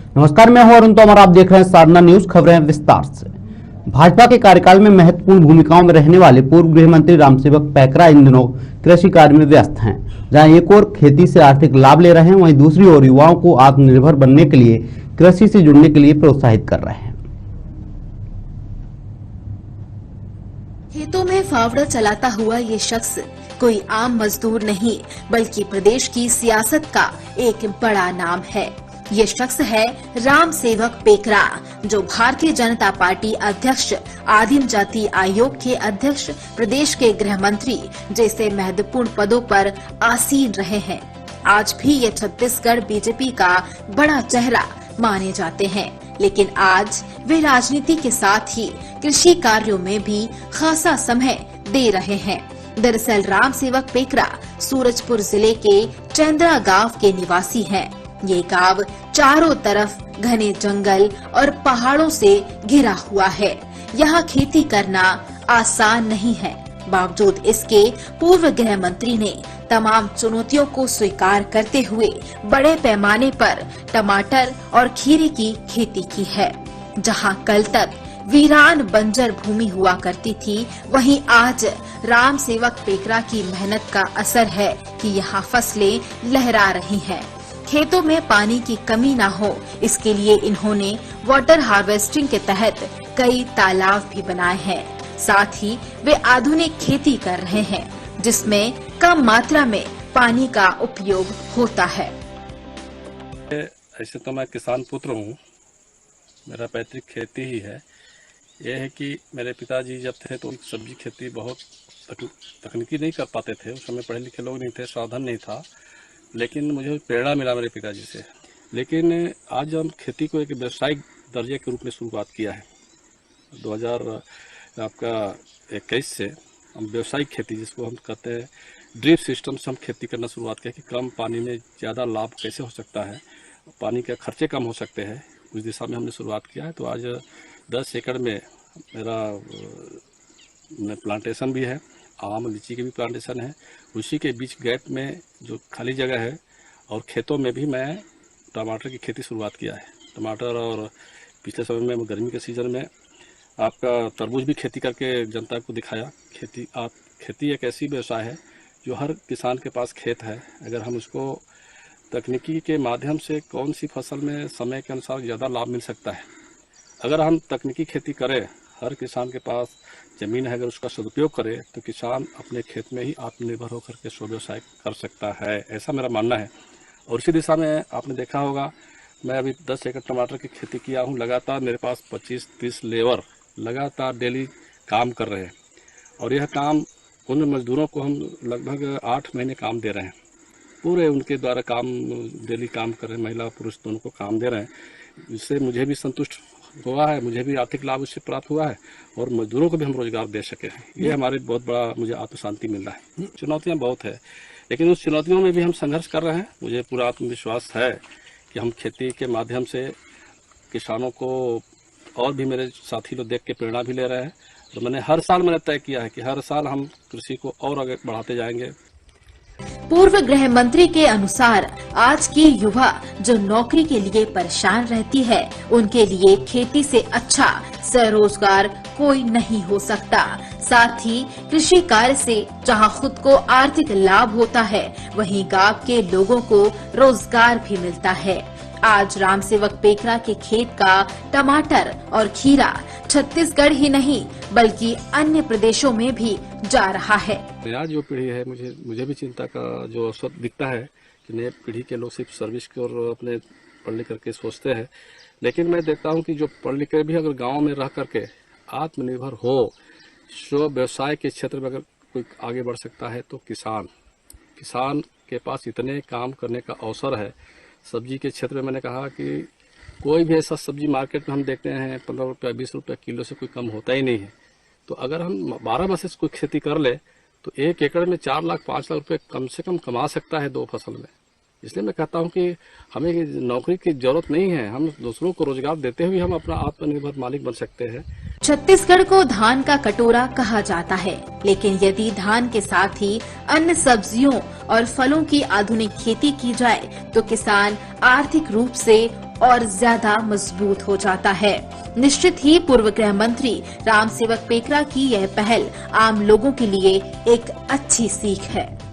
नमस्कार, मैं हूं अरुण तोमर। आप देख रहे हैं साधना न्यूज। खबरें विस्तार से। भाजपा के कार्यकाल में महत्वपूर्ण भूमिकाओं में रहने वाले पूर्व गृह मंत्री रामसेवक पैकरा इन दिनों कृषि कार्य में व्यस्त हैं। जहां एक ओर खेती से आर्थिक लाभ ले रहे हैं, वहीं दूसरी ओर युवाओं को आत्मनिर्भर बनने के लिए कृषि से जुड़ने के लिए प्रोत्साहित कर रहे हैं। खेतों में फावड़ा चलाता हुआ ये शख्स कोई आम मजदूर नहीं, बल्कि प्रदेश की सियासत का एक बड़ा नाम है। ये शख्स है रामसेवक पैकरा, जो भारतीय जनता पार्टी अध्यक्ष, आदिम जाति आयोग के अध्यक्ष, प्रदेश के गृह मंत्री जैसे महत्वपूर्ण पदों पर आसीन रहे हैं। आज भी ये छत्तीसगढ़ बीजेपी का बड़ा चेहरा माने जाते हैं, लेकिन आज वे राजनीति के साथ ही कृषि कार्यों में भी खासा समय दे रहे हैं। दरअसल रामसेवक पैकरा सूरजपुर जिले के चंद्रा गांव के निवासी हैं। ये गांव चारों तरफ घने जंगल और पहाड़ों से घिरा हुआ है। यहाँ खेती करना आसान नहीं है। बावजूद इसके पूर्व गृह मंत्री ने तमाम चुनौतियों को स्वीकार करते हुए बड़े पैमाने पर टमाटर और खीरे की खेती की है। जहां कल तक वीरान बंजर भूमि हुआ करती थी, वहीं आज रामसेवक पैकरा की मेहनत का असर है कि यहाँ फसलें लहरा रही हैं। खेतों में पानी की कमी न हो, इसके लिए इन्होंने वाटर हार्वेस्टिंग के तहत कई तालाब भी बनाए हैं। साथ ही वे आधुनिक खेती कर रहे हैं, जिसमें कम मात्रा में पानी का उपयोग होता है। ऐसे तो मैं किसान पुत्र हूँ, मेरा पैतृक खेती ही है। यह है कि मेरे पिताजी जब थे तो सब्जी खेती बहुत तकनीकी नहीं कर पाते थे। उस समय पढ़े लिखे लोग नहीं थे, साधन नहीं था, लेकिन मुझे प्रेरणा मिला मेरे पिताजी से। लेकिन आज हम खेती को एक व्यावसायिक दर्जे के रूप में शुरुआत किया है। 2021 से हम व्यावसायिक खेती, जिसको हम कहते हैं ड्रिप सिस्टम से हम खेती करना शुरुआत किया कि कम पानी में ज़्यादा लाभ कैसे हो सकता है, पानी के खर्चे कम हो सकते हैं, उस दिशा में हमने शुरुआत किया है। तो आज 10 एकड़ में मेरा प्लांटेशन भी है, आम लीची के भी प्लांटेशन है। उसी के बीच गैप में जो खाली जगह है और खेतों में भी मैं टमाटर की खेती शुरुआत किया है। टमाटर, और पिछले समय में गर्मी के सीज़न में आपका तरबूज भी खेती करके जनता को दिखाया। खेती एक ऐसी व्यवसाय है जो हर किसान के पास खेत है। अगर हम उसको तकनीकी के माध्यम से कौन सी फसल में समय के अनुसार ज़्यादा लाभ मिल सकता है, अगर हम तकनीकी खेती करें, हर किसान के पास ज़मीन है, अगर उसका सदुपयोग करे तो किसान अपने खेत में ही आत्मनिर्भर होकर के स्व व्यवसाय कर सकता है। ऐसा मेरा मानना है। और इसी दिशा में आपने देखा होगा, मैं अभी 10 एकड़ टमाटर की खेती किया हूँ। लगातार मेरे पास 25-30 लेबर लगातार डेली काम कर रहे हैं, और यह काम उन मजदूरों को हम लगभग 8 महीने काम दे रहे हैं। पूरे उनके द्वारा काम डेली काम कर रहे हैं, महिला पुरुष दोनों को काम दे रहे हैं। इससे मुझे भी संतुष्ट हुआ है, मुझे भी आर्थिक लाभ उससे प्राप्त हुआ है, और मजदूरों को भी हम रोजगार दे सके हैं। ये हमारे बहुत बड़ा मुझे आत्मशांति मिल रहा है। चुनौतियाँ बहुत है, लेकिन उस चुनौतियों में भी हम संघर्ष कर रहे हैं। मुझे पूरा आत्मविश्वास है कि हम खेती के माध्यम से किसानों को, और भी मेरे साथी लोग देख के प्रेरणा भी ले रहे हैं। तो हर साल तय किया है कि हर साल हम कृषि को और आगे बढ़ाते जाएंगे। पूर्व गृह मंत्री के अनुसार आज की युवा जो नौकरी के लिए परेशान रहती है, उनके लिए खेती से अच्छा स्वरोजगार कोई नहीं हो सकता। साथ ही कृषि कार्य से जहां खुद को आर्थिक लाभ होता है, वहीं गांव के लोगों को रोजगार भी मिलता है। आज रामसेवक पैकरा के खेत का टमाटर और खीरा छत्तीसगढ़ ही नहीं बल्कि अन्य प्रदेशों में भी जा रहा है। नया जो पीढ़ी है, मुझे भी चिंता का जो अवसर दिखता है कि नए पीढ़ी के लोग सिर्फ सर्विस की और अपने पढ़ लिख करके सोचते हैं। लेकिन मैं देखता हूं कि जो पढ़ लिख कर भी अगर गाँव में रह करके आत्मनिर्भर हो, स्व व्यवसाय के क्षेत्र में अगर कोई आगे बढ़ सकता है, तो किसान के पास इतने काम करने का अवसर है। सब्जी के क्षेत्र में मैंने कहा कि कोई भी ऐसा सब्जी मार्केट में हम देखते हैं 15 रुपया 20 रुपया किलो से कोई कम होता ही नहीं है। तो अगर हम 12 माह से कोई खेती कर ले तो 1 एकड़ में 4 लाख 5 लाख रुपए कम से कम कमा सकता है 2 फसल में। इसलिए मैं कहता हूं कि हमें नौकरी की जरूरत नहीं है, हम दूसरों को रोजगार देते हुए हम अपना आत्मनिर्भर मालिक बन सकते हैं। छत्तीसगढ़ को धान का कटोरा कहा जाता है, लेकिन यदि धान के साथ ही अन्य सब्जियों और फलों की आधुनिक खेती की जाए तो किसान आर्थिक रूप से और ज्यादा मजबूत हो जाता है। निश्चित ही पूर्व गृह मंत्री रामसेवक पेकरा की यह पहल आम लोगों के लिए एक अच्छी सीख है।